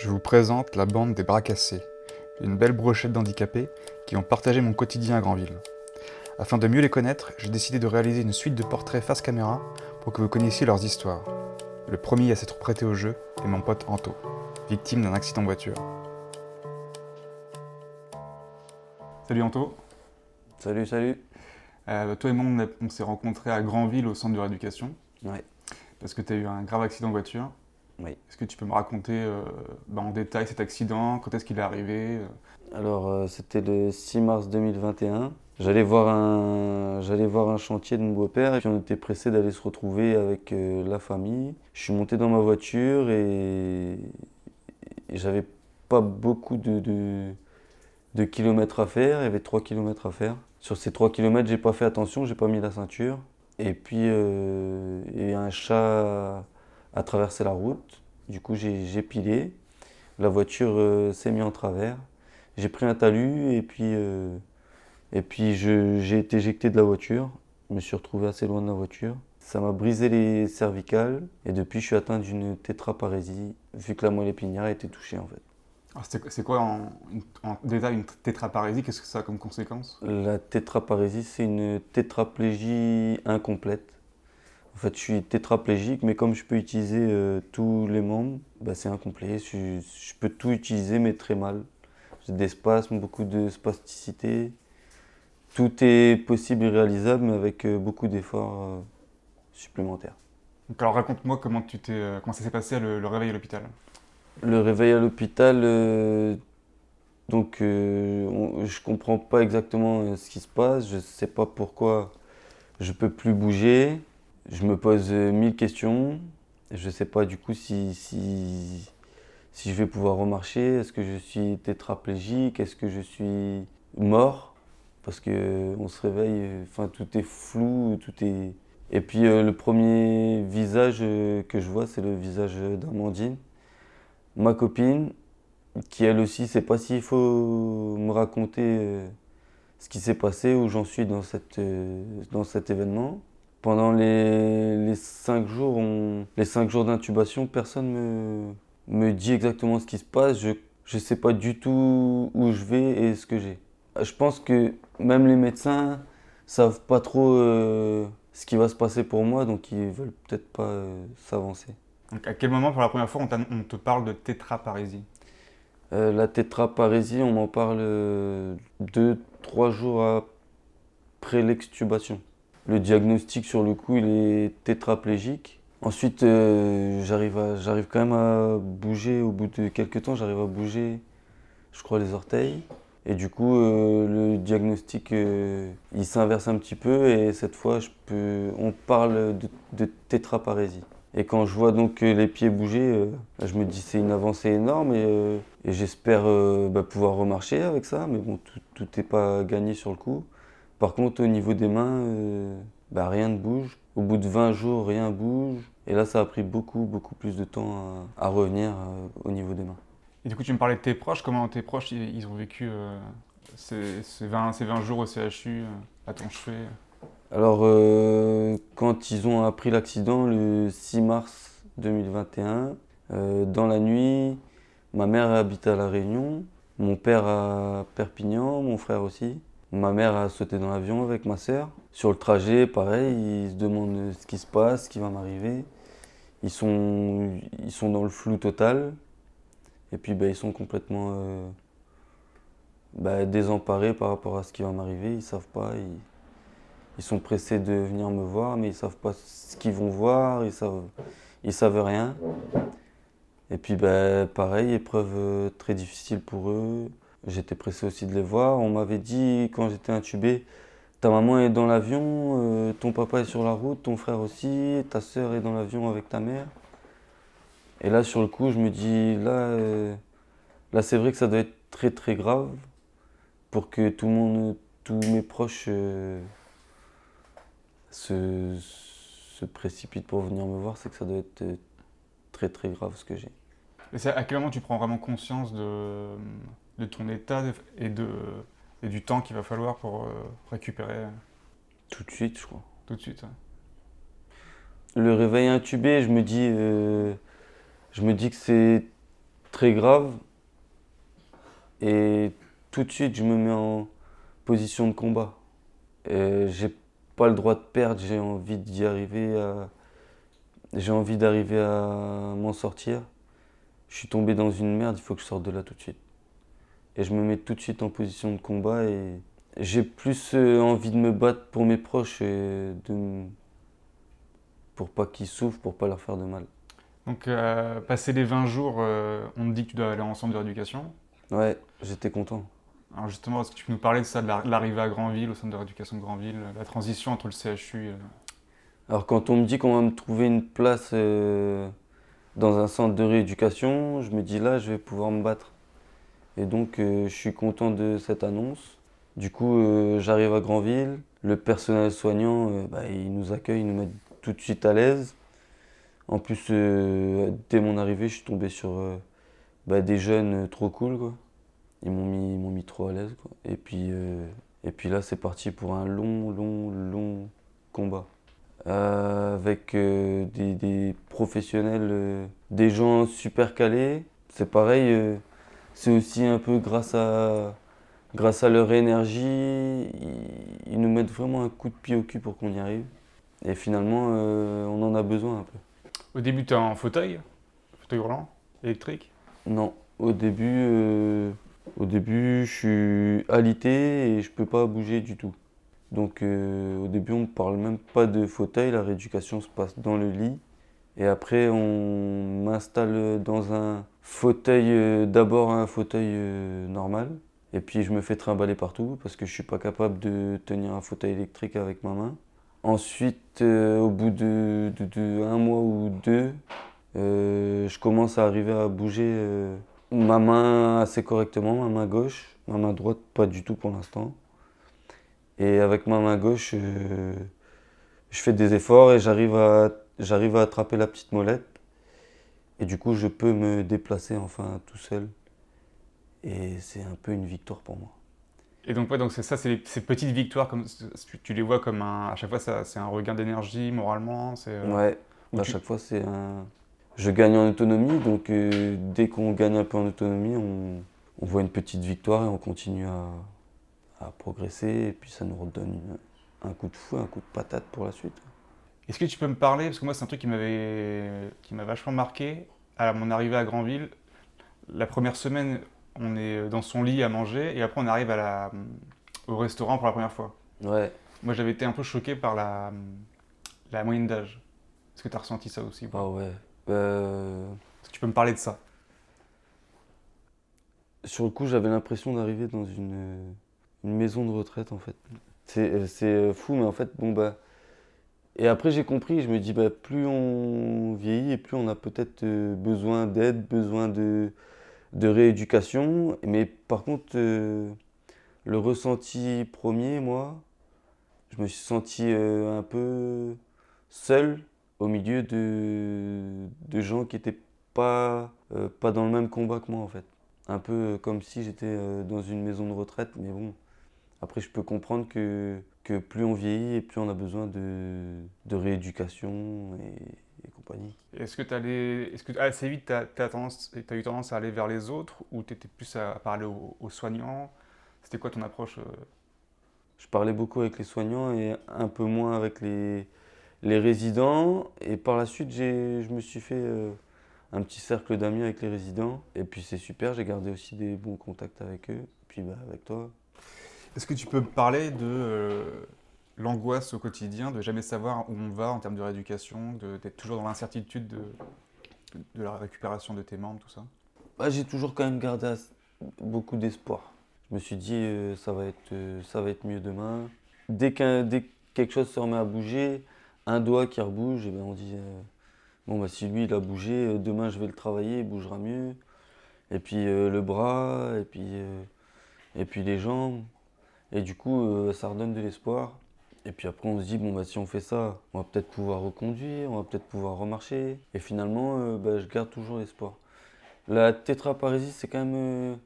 Je vous présente la bande des bras cassés, une belle brochette d'handicapés qui ont partagé mon quotidien à Granville. Afin de mieux les connaître, j'ai décidé de réaliser une suite de portraits face caméra pour que vous connaissiez leurs histoires. Le premier à s'être prêté au jeu est mon pote Anto, victime d'un accident de voiture. Salut Anto. Salut, salut. Toi et moi on s'est rencontrés à Granville au centre de rééducation Ouais, parce que tu as eu un grave accident de voiture. oui. Est-ce que tu peux me raconter en détail cet accident, quand est-ce qu'il est arrivé Alors, c'était le 6 mars 2021. J'allais voir un chantier de mon beau-père et puis on était pressé d'aller se retrouver avec la famille. Je suis monté dans ma voiture et j'avais pas beaucoup de kilomètres à faire. Il y avait 3 kilomètres à faire. Sur ces 3 kilomètres, j'ai pas fait attention, j'ai pas mis la ceinture. Et puis, il y a un chat a traversé la route. Du coup, j'ai pilé. La voiture s'est mise en travers. J'ai pris un talus et puis j'ai été éjecté de la voiture. Je me suis retrouvé assez loin de la voiture. Ça m'a brisé les cervicales et depuis je suis atteint d'une tétraparésie vu que la moelle épinière a été touchée en fait. Alors, c'est quoi en détail une tétraparésie? Qu'est-ce que ça a comme conséquence? La tétraparésie c'est une tétraplégie incomplète. En fait je suis tétraplégique mais comme je peux utiliser tous les membres, bah, c'est incomplet. Je peux tout utiliser mais très mal. J'ai des spasmes, beaucoup de spasticité. Tout est possible et réalisable, mais avec beaucoup d'efforts supplémentaires. Donc, alors raconte-moi comment ça s'est passé le réveil à l'hôpital. Le réveil à l'hôpital, je comprends pas exactement ce qui se passe, je sais pas pourquoi je peux plus bouger, je me pose 1000 questions, je sais pas du coup si je vais pouvoir remarcher, est-ce que je suis tétraplégique, est-ce que je suis mort, parce que on se réveille, enfin tout est flou, tout est. Et puis le premier visage que je vois, c'est le visage d'Amandine, ma copine, qui elle aussi sait pas s'il faut me raconter ce qui s'est passé, où j'en suis dans cet événement. Pendant les 5 jours, les 5 jours d'intubation, personne me dit exactement ce qui se passe. Je ne sais pas du tout où je vais et ce que j'ai. Je pense que même les médecins savent pas trop ce qui va se passer pour moi, donc ils veulent peut-être pas s'avancer. Donc, à quel moment pour la première fois on te parle de tétraparésie? La tétraparésie, on m'en parle 2, 3 jours après l'extubation. Le diagnostic sur le coup, il est tétraplégique. Ensuite, j'arrive quand même à bouger au bout de quelques temps, j'arrive à bouger, je crois, les orteils. Et du coup, le diagnostic, il s'inverse un petit peu et cette fois, on parle de tétraparésie. Et quand je vois donc les pieds bouger, je me dis c'est une avancée énorme et j'espère pouvoir remarcher avec ça, mais bon, tout n'est pas gagné sur le coup. Par contre, au niveau des mains, rien ne bouge. Au bout de 20 jours, rien bouge. Et là, ça a pris beaucoup, beaucoup plus de temps à revenir au niveau des mains. Et du coup tu me parlais de tes proches, comment tes proches ils ont vécu ces 20 jours au CHU à ton chevet? Alors, quand ils ont appris l'accident le 6 mars 2021, dans la nuit, ma mère habite à La Réunion, mon père à Perpignan, mon frère aussi. Ma mère a sauté dans l'avion avec ma sœur. Sur le trajet, pareil, ils se demandent ce qui se passe, ce qui va m'arriver. Ils sont dans le flou total. Et puis, ils sont complètement désemparés par rapport à ce qui va m'arriver. Ils savent pas. Ils sont pressés de venir me voir, mais ils savent pas ce qu'ils vont voir. Ils savent rien. Et puis, pareil, épreuve très difficile pour eux. J'étais pressé aussi de les voir. On m'avait dit quand j'étais intubé, ta maman est dans l'avion, ton papa est sur la route, ton frère aussi, ta sœur est dans l'avion avec ta mère. Et là, sur le coup, je me dis, là c'est vrai que ça doit être très très grave pour que tout le monde, tous mes proches se précipitent pour venir me voir. C'est que ça doit être très très grave ce que j'ai. Et c'est à quel moment tu prends vraiment conscience de ton état et du temps qu'il va falloir pour récupérer Tout de suite, je crois. tout de suite? Ouais. Le réveil intubé, je me dis que très grave et tout de suite je me mets en position de combat. J'ai pas le droit de perdre, j'ai envie d'arriver à m'en sortir. Je suis tombé dans une merde, il faut que je sorte de là tout de suite. Et je me mets tout de suite en position de combat et j'ai plus envie de me battre pour mes proches pour pas qu'ils souffrent, pour pas leur faire de mal. Donc, passer les 20 jours, on te dit que tu dois aller en centre de rééducation. Ouais, j'étais content. Alors justement, est-ce que tu peux nous parler de ça, de l'arrivée à Granville, au centre de rééducation de Granville, la transition entre le CHU Alors quand on me dit qu'on va me trouver une place dans un centre de rééducation, je me dis là, je vais pouvoir me battre. Et donc je suis content de cette annonce. Du coup, j'arrive à Granville. Le personnel soignant, il nous accueille, il nous met tout de suite à l'aise. En plus, dès mon arrivée, je suis tombé sur des jeunes trop cool, quoi. Ils m'ont mis trop à l'aise, quoi. Et puis là, c'est parti pour un long combat. Avec des professionnels, des gens super calés. C'est pareil, c'est aussi un peu grâce à leur énergie, ils nous mettent vraiment un coup de pied au cul pour qu'on y arrive. Et finalement, on en a besoin un peu. Au début, tu es en fauteuil roulant, électrique. Non, au début, je suis alité et je peux pas bouger du tout. Donc au début, on ne parle même pas de fauteuil, la rééducation se passe dans le lit. Et après, on m'installe dans un fauteuil, d'abord un fauteuil normal. Et puis je me fais trimballer partout parce que je suis pas capable de tenir un fauteuil électrique avec ma main. Ensuite, au bout de un mois ou deux, je commence à arriver à bouger ma main assez correctement, ma main gauche, ma main droite pas du tout pour l'instant. Et avec ma main gauche, je fais des efforts et j'arrive à attraper la petite molette. Et du coup, je peux me déplacer enfin tout seul. Et c'est un peu une victoire pour moi. Et donc, ouais, donc c'est ça, ces petites victoires, comme, tu les vois comme à chaque fois, c'est un regain d'énergie moralement. Ouais, Où à tu- chaque fois, je gagne en autonomie. Donc, dès qu'on gagne un peu en autonomie, on voit une petite victoire et on continue à progresser. Et puis, ça nous redonne un coup de fouet, un coup de patate pour la suite. Est-ce que tu peux me parler, parce que moi, c'est un truc qui m'a vachement marqué à mon arrivée à Granville. La première semaine, on est dans son lit à manger, et après, on arrive au restaurant pour la première fois. Ouais. Moi, j'avais été un peu choqué par la moyenne d'âge. Est-ce que tu as ressenti ça aussi ou Ah pas? ouais. Est-ce que tu peux me parler de ça? Sur le coup, j'avais l'impression d'arriver dans une maison de retraite en fait. C'est fou, mais en fait, bon bah. Et après, j'ai compris, je me dis, bah, plus on vieillit et plus on a peut-être besoin d'aide, besoin de rééducation. Mais par contre, le ressenti premier, moi, je me suis senti un peu seul au milieu de gens qui n'étaient pas dans le même combat que moi en fait. Un peu comme si j'étais dans une maison de retraite, mais bon, après je peux comprendre que plus on vieillit et plus on a besoin de rééducation et compagnie. Est-ce que assez vite, t'as eu tendance à aller vers les autres ou tu étais plus à parler aux soignants? C'était quoi ton approche Je parlais beaucoup avec les soignants et un peu moins avec les résidents. Et par la suite, je me suis fait un petit cercle d'amis avec les résidents. Et puis c'est super, j'ai gardé aussi des bons contacts avec eux. Et puis bah, avec toi. Est-ce que tu peux me parler de l'angoisse au quotidien, de jamais savoir où on va en termes de rééducation, d'être toujours dans l'incertitude de la récupération de tes membres, tout ça? Bah, j'ai toujours quand même gardé beaucoup d'espoir. Je me suis dit, ça va être mieux demain. Dès que quelque chose se remet à bouger, un doigt qui rebouge, et ben on dit, bon, bah, si lui il a bougé, demain je vais le travailler, il bougera mieux. Et puis le bras, et puis les jambes. Et du coup, ça redonne de l'espoir. Et puis après, on se dit, bon, bah, si on fait ça, on va peut-être pouvoir reconduire, on va peut-être pouvoir remarcher. Et finalement, je garde toujours l'espoir. La tétraparésie, c'est quand même.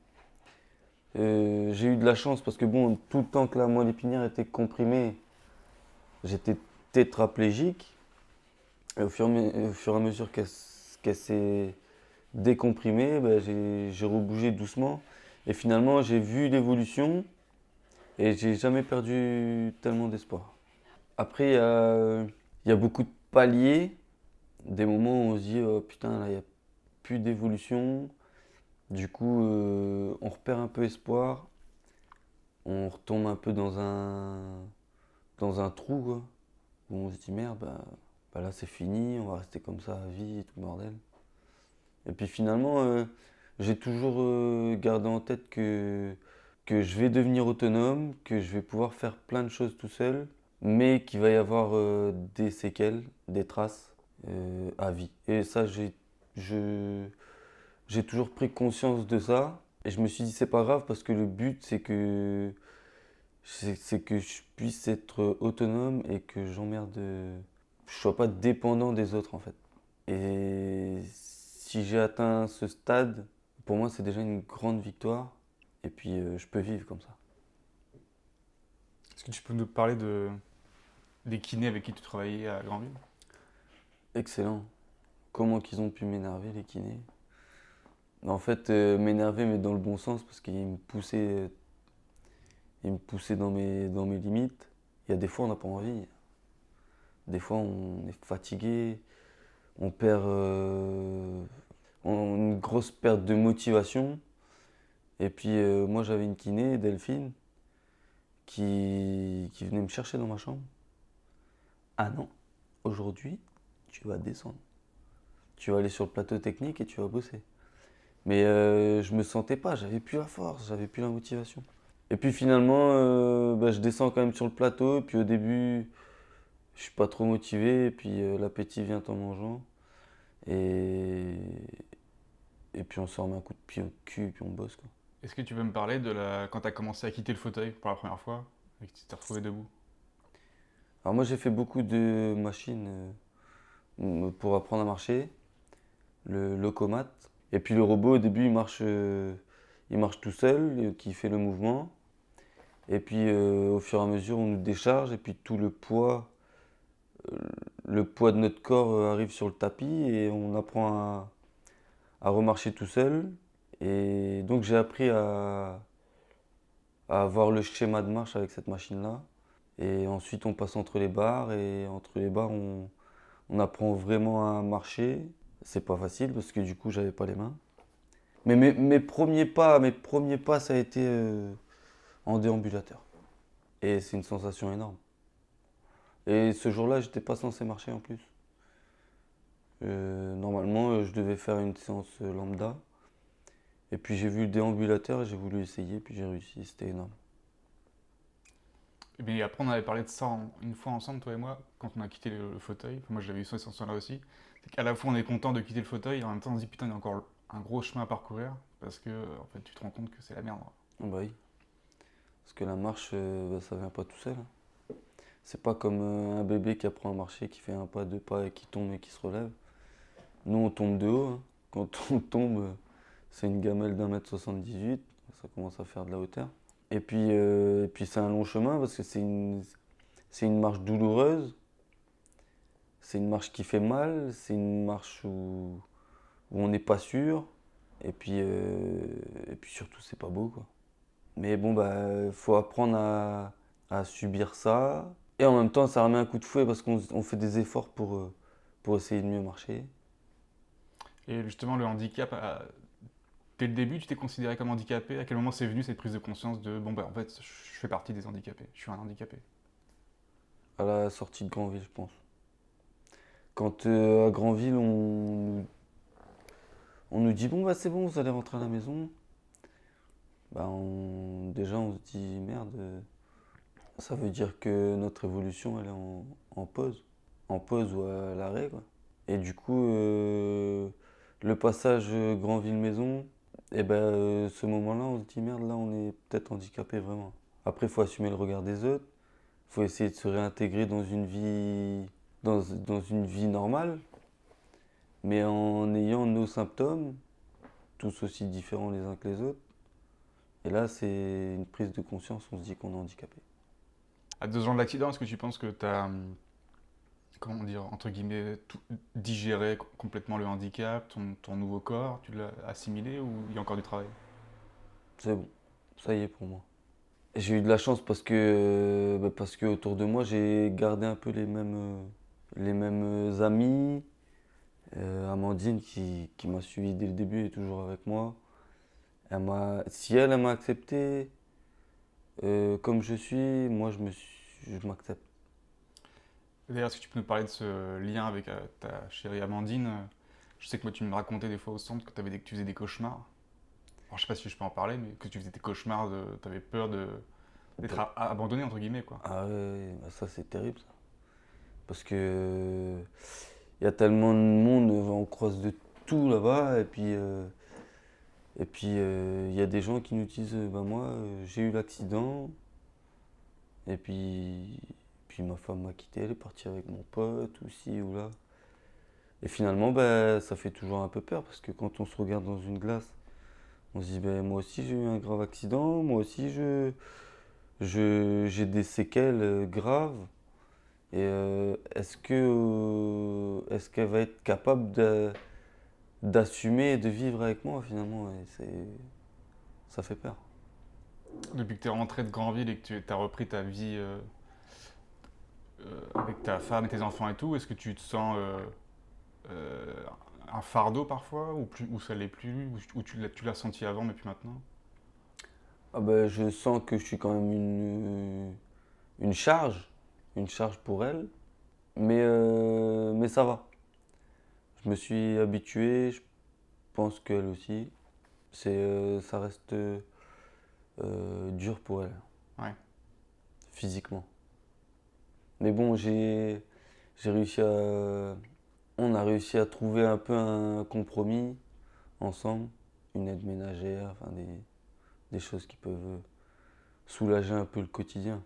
J'ai eu de la chance parce que, bon, tout le temps que la moelle épinière était comprimée, j'étais tétraplégique. Et au fur et à mesure qu'elle s'est décomprimé, bah, j'ai rebougé doucement. Et finalement, j'ai vu l'évolution et j'ai jamais perdu tellement d'espoir. Après, il y a beaucoup de paliers, des moments où on se dit oh, putain, là, il n'y a plus d'évolution. Du coup, on repère un peu espoir, on retombe un peu dans un trou, quoi, où on se dit merde, bah là c'est fini, on va rester comme ça à vie et tout le bordel. Et puis finalement, j'ai toujours gardé en tête que je vais devenir autonome, que je vais pouvoir faire plein de choses tout seul, mais qu'il va y avoir des séquelles, des traces à vie. Et ça, je, j'ai toujours pris conscience de ça. Et je me suis dit, c'est pas grave parce que le but, c'est que je puisse être autonome et que je sois pas dépendant des autres en fait. Et si j'ai atteint ce stade, pour moi, c'est déjà une grande victoire. Et puis, je peux vivre comme ça. Est-ce que tu peux nous parler des kinés avec qui tu travaillais à Granville? Excellent. Comment qu'ils ont pu m'énerver, les kinés? En fait, m'énerver, mais dans le bon sens, parce qu'ils me poussaient dans mes limites. Il y a des fois, on n'a pas envie. Des fois, on est fatigué, on perd une grosse perte de motivation. Et puis, moi, j'avais une kiné, Delphine, qui venait me chercher dans ma chambre. Ah non, aujourd'hui, tu vas descendre. Tu vas aller sur le plateau technique et tu vas bosser. Mais je me sentais pas, j'avais plus la force, j'avais plus la motivation. Et puis finalement, bah, je descends quand même sur le plateau. Et puis au début, je suis pas trop motivé. Et puis l'appétit vient en mangeant. Et, et puis on se remet un coup de pied au cul et puis on bosse quoi. Est-ce que tu peux me parler de quand tu as commencé à quitter le fauteuil pour la première fois et que tu t'es retrouvé debout? Alors moi j'ai fait beaucoup de machines pour apprendre à marcher. Le locomat. Et puis le robot au début il marche tout seul, qui fait le mouvement. Et puis au fur et à mesure on nous décharge et puis tout euh, le poids de notre corps arrive sur le tapis et on apprend à remarcher tout seul. Et donc j'ai appris à avoir le schéma de marche avec cette machine-là. Et ensuite on passe entre les barres et entre les barres on apprend vraiment à marcher. C'est pas facile parce que du coup j'avais pas les mains. Mais mes premiers pas ça a été en déambulateur. Et c'est une sensation énorme. Et ce jour-là, j'étais pas censé marcher en plus. Normalement, je devais faire une séance lambda. Et puis j'ai vu le déambulateur et j'ai voulu essayer, puis j'ai réussi. C'était énorme. Et bien après, on avait parlé de ça une fois ensemble, toi et moi, quand on a quitté le fauteuil. Enfin, moi, j'avais eu cette sensation-là aussi. C'est qu'à la fois, on est content de quitter le fauteuil et en même temps, on se dit putain, il y a encore un gros chemin à parcourir parce que en fait, tu te rends compte que c'est la merde. Ah bah oui. Parce que la marche, bah, ça vient pas tout seul, hein. C'est pas comme un bébé qui apprend à marcher, qui fait un pas, deux pas et qui tombe et qui se relève. Nous, on tombe de haut, hein. Quand on tombe, c'est une gamelle d'1,78 m. Ça commence à faire de la hauteur. Et puis c'est un long chemin parce que c'est une marche douloureuse. C'est une marche qui fait mal. C'est une marche où on n'est pas sûr. Et puis surtout, c'est pas beau, quoi. Mais bon, bah, faut apprendre à subir ça. Et en même temps, ça remet un coup de fouet parce qu'on fait des efforts pour essayer de mieux marcher. Et justement, le handicap, dès le début, tu t'es considéré comme handicapé? À quel moment c'est venu cette prise de conscience de bon, bah en fait, je fais partie des handicapés, je suis un handicapé? À la sortie de Granville, je pense. Quand à Granville, on nous dit bon, bah c'est bon, vous allez rentrer à la maison. Bah, déjà, on se dit merde, ça veut dire que notre évolution, elle est en pause. En pause ou à l'arrêt, quoi. Et du coup, le passage Granville-Maison, et ben, ce moment-là, on se dit merde, là, on est peut-être handicapé vraiment. Après, il faut assumer le regard des autres. Il faut essayer de se réintégrer dans une vie normale, mais en ayant nos symptômes, tous aussi différents les uns que les autres. Et là, c'est une prise de conscience, on se dit qu'on est handicapé. À 2 ans de l'accident, est-ce que tu penses que comment dire, entre guillemets, digéré complètement le handicap, ton nouveau corps, tu l'as assimilé ou il y a encore du travail? C'est bon, ça y est pour moi. J'ai eu de la chance parce que autour de moi, j'ai gardé un peu les mêmes amis. Amandine qui m'a suivi dès le début est toujours avec moi. Si elle m'a accepté comme je suis, moi je m'accepte. D'ailleurs, est-ce que tu peux nous parler de ce lien avec ta chérie Amandine? Je sais que moi, tu me racontais des fois au centre que tu faisais des cauchemars. Alors, je sais pas si je peux en parler, mais que tu faisais des cauchemars, tu avais peur d'être abandonné, entre guillemets, quoi. Ah ouais, bah ça c'est terrible ça. Parce que il y a tellement de monde, on croise de tout là-bas, il y a des gens qui nous disent bah moi j'ai eu l'accident, et puis ma femme m'a quitté, elle est partie avec mon pote, ou ci ou là. Et finalement, bah, ça fait toujours un peu peur, parce que quand on se regarde dans une glace, on se dit bah, moi aussi j'ai eu un grave accident, moi aussi j'ai des séquelles graves. Et est-ce qu'elle va être capable d'assumer et de vivre avec moi finalement? Ça fait peur. Depuis que tu es rentré de Granville et que tu as repris ta vie avec ta femme et tes enfants et tout, est-ce que tu te sens euh, un fardeau parfois, ou ça l'est plus, ou tu l'as senti avant, mais plus maintenant? Ah bah, je sens que je suis quand même une charge, une charge pour elle, mais ça va. Je me suis habitué, je pense qu'elle aussi. Ça reste dur pour elle, Ouais. physiquement. Mais bon, j'ai réussi on a réussi à trouver un peu un compromis ensemble, une aide ménagère, enfin des choses qui peuvent soulager un peu le quotidien.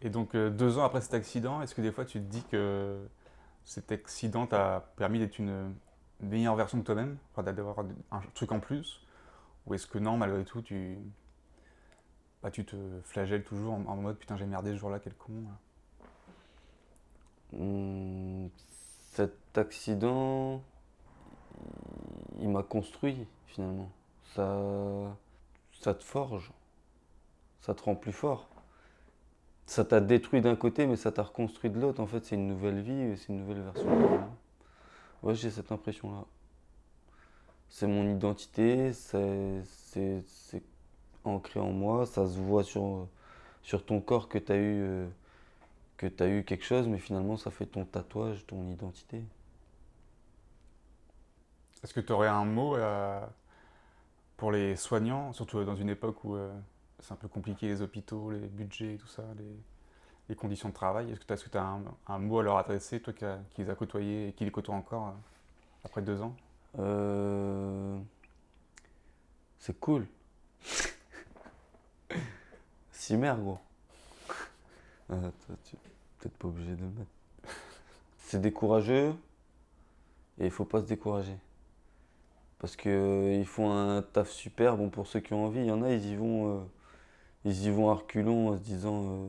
Et donc, 2 ans après cet accident, est-ce que des fois tu te dis que cet accident t'a permis d'être une meilleure version de toi-même, enfin, d'avoir un truc en plus, ou est-ce que non, malgré tout, tu te flagelles toujours en mode putain, j'ai merdé ce jour-là, quel con. Hum, Cet accident, il m'a construit finalement. Ça te forge, ça te rend plus fort. Ça t'a détruit d'un côté, mais ça t'a reconstruit de l'autre. En fait, c'est une nouvelle vie, c'est une nouvelle version de toi. Ouais, j'ai cette impression-là. C'est mon identité, c'est ancré en moi, ça se voit sur ton corps que tu eu quelque chose, mais finalement, ça fait ton tatouage, ton identité. Est-ce que tu aurais un mot pour les soignants, surtout dans une époque où c'est un peu compliqué, les hôpitaux, les budgets et tout ça, les conditions de travail? Est-ce que tu as un mot à leur adresser, toi qui les as côtoyés et qui les côtoie encore après 2 ans? Euh, c'est cool. Cimer, gros. Peut-être pas obligé de le mettre. C'est décourageux et il faut pas se décourager. Parce que ils font un taf super. Bon, pour ceux qui ont envie, il y en a, ils y vont à reculons en se disant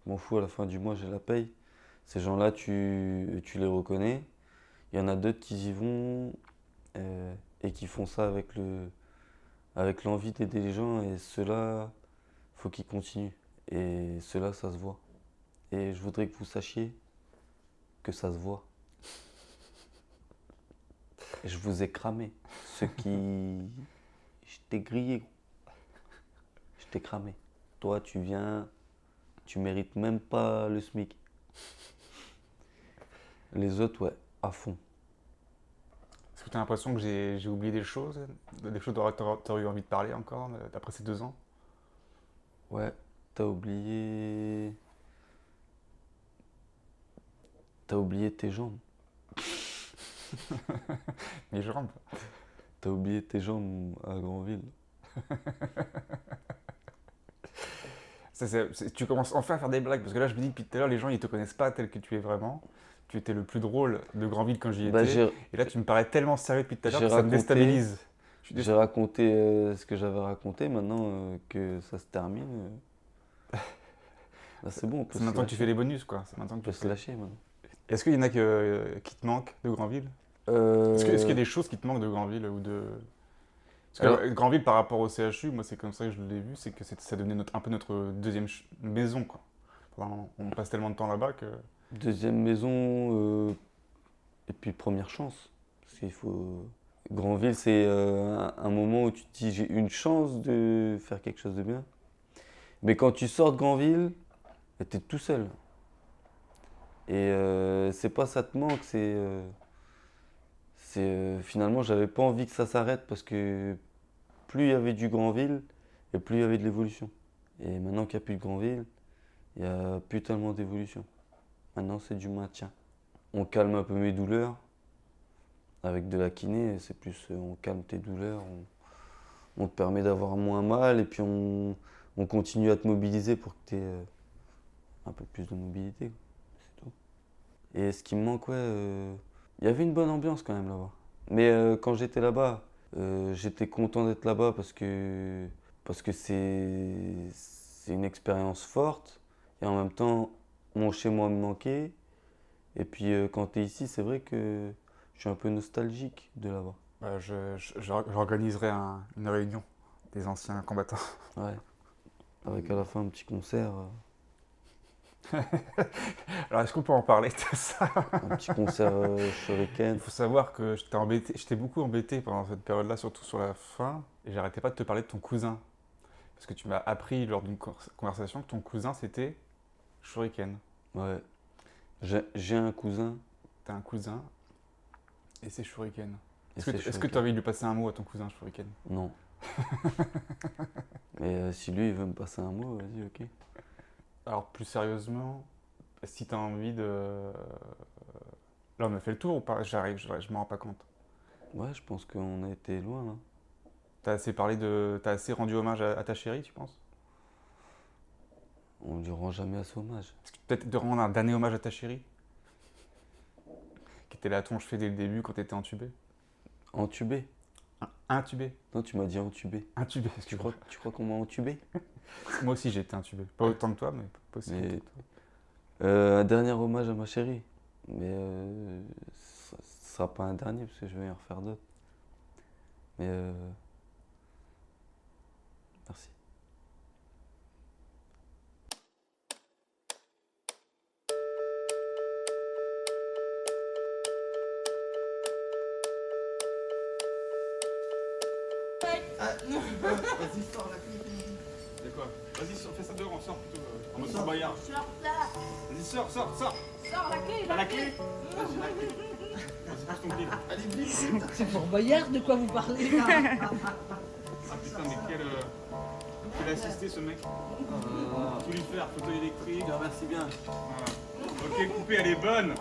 m'en fous, à la fin du mois, j'ai la paye. Ces gens-là, tu les reconnais. Il y en a d'autres qui y vont et qui font ça avec l'envie d'aider les gens. Et ceux-là, faut qu'ils continuent. Et ceux-là, ça se voit. Et je voudrais que vous sachiez que ça se voit. Et je vous ai cramé. Ceux qui. Je t'ai grillé, gros. Je t'ai cramé. Toi, tu viens, tu mérites même pas le SMIC. Les autres, ouais, à fond. Est-ce que tu as l'impression que j'ai oublié des choses dont tu aurais eu envie de parler encore après ces 2 ans? Ouais, t'as oublié. T'as oublié tes jambes. Mes jambes. T'as oublié tes jambes à Granville. Tu commences enfin à faire des blagues, parce que là je me dis depuis tout à l'heure, les gens ils te connaissent pas tel que tu es vraiment. Tu étais le plus drôle de Granville quand j'y Bah, étais, et là tu me parais tellement sérieux depuis tout à l'heure j'ai que ça me raconté, déstabilise. j'ai raconté ce que j'avais raconté. Maintenant que ça se termine, là c'est bon, on peut C'est se maintenant que tu fais lâcher. les bonus, quoi. C'est maintenant On que peut tu se fais. lâcher maintenant. Est-ce qu'il y en a qui te manquent de Granville? Est-ce qu'il y a des choses qui te manquent de Granville ou de... Parce que Granville, par rapport au CHU, moi, c'est comme ça que je l'ai vu, c'est que ça devenait un peu notre deuxième maison, quoi. Enfin, on passe tellement de temps là-bas que... Deuxième maison, et puis première chance. Parce qu'il faut... Granville, c'est un moment où tu te dis j'ai une chance de faire quelque chose de bien. Mais quand tu sors de Granville, tu es tout seul. Et c'est pas ça te manque, finalement, j'avais pas envie que ça s'arrête parce que plus il y avait du Granville et plus il y avait de l'évolution. Et maintenant qu'il n'y a plus de Granville, il n'y a plus tellement d'évolution. Maintenant, c'est du maintien. On calme un peu mes douleurs. Avec de la kiné, c'est plus on calme tes douleurs, on te permet d'avoir moins mal et puis on continue à te mobiliser pour que tu aies un peu plus de mobilité. C'est tout. Et ce qui me manque, il y avait une bonne ambiance quand même là-bas. Mais quand j'étais là-bas, j'étais content d'être là-bas parce que c'est une expérience forte et en même temps, mon chez-moi me manquait. Et puis quand tu es ici, c'est vrai que je suis un peu nostalgique de là-bas. J'organiserai une réunion des anciens combattants. Ouais. Avec à la fin un petit concert. Alors, est-ce qu'on peut en parler de ça? Un petit concert Shuriken. Il faut savoir que j'étais beaucoup embêté pendant cette période-là, surtout sur la fin, et j'arrêtais pas de te parler de ton cousin. Parce que tu m'as appris lors d'une conversation que ton cousin c'était Shuriken. Ouais. J'ai un cousin. T'as un cousin et c'est Shuriken. Et Est-ce que tu as envie de lui passer un mot à ton cousin Shuriken? Non. Mais si lui il veut me passer un mot, vas-y, ok. Alors plus sérieusement, si tu as envie de... Là on a fait le tour ou pas? Je m'en rends pas compte. Ouais, je pense qu'on a été loin là. T'as assez rendu hommage à ta chérie, tu penses? On lui rend jamais assez hommage. Est-ce que peut-être de rendre un dernier hommage à ta chérie? Qui était là à ton chevet dès le début quand t'étais entubé? Entubé? Intubé? Non, tu m'as dit entubé. Intubé, Tu crois qu'on m'a entubé? Moi aussi j'ai été intubé. Pas autant que toi, mais pas aussi longtemps que toi. Un dernier hommage à ma chérie. Mais ce sera pas un dernier parce que je vais y en refaire d'autres. Mais merci. Vas-y, sors la clé. De quoi? Vas-y, fais ça dehors, on sort plutôt. En mode Fort Boyard. Sors là. Vas-y, sors. Sors la clé. T'as la clé? Vas-y, la clé. Vas-y, passe ton clé. Allez, vite. C'est pour Boyard, de quoi vous parlez là? Ah putain, mais quel assisté ce mec. Tout lui faire, fauteuil électrique. Je te remercie bien. Voilà. Ok, coupé, elle est bonne.